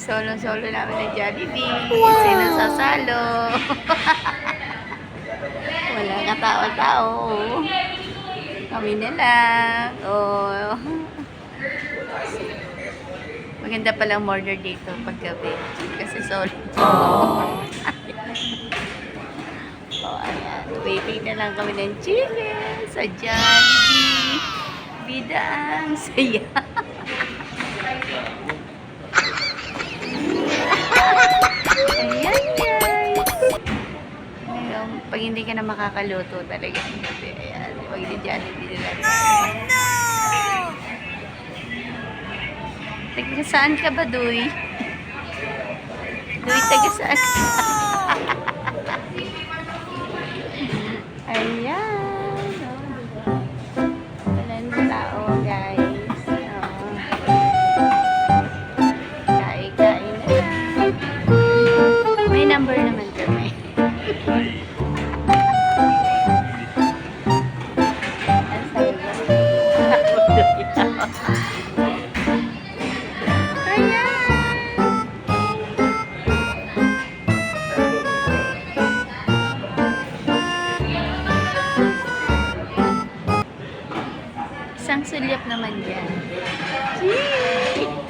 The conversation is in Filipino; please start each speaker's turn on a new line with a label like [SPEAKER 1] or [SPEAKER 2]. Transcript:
[SPEAKER 1] solo-solo namin ng Jollibee. Sino sasalo? Wala nga tao-tao. Kami na lang. Oh. Maganda palang order dito paggabi. Kasi solo. Oh, ayan. Waiting na lang kami ng chicken sa Jollibee. Bida ang saya. Ayan, guys. Ngayon, pag hindi ka na makakaluto talaga ng gabi, ayan. Pag hindi Jollibee nila. Oh, no! Taga saan ka ba, Duy? Duy, taga saan ka? Ayan. Walang tao, guys. Kain-kain na lang. May number naman kami. Isang sulyap naman yan. Gee!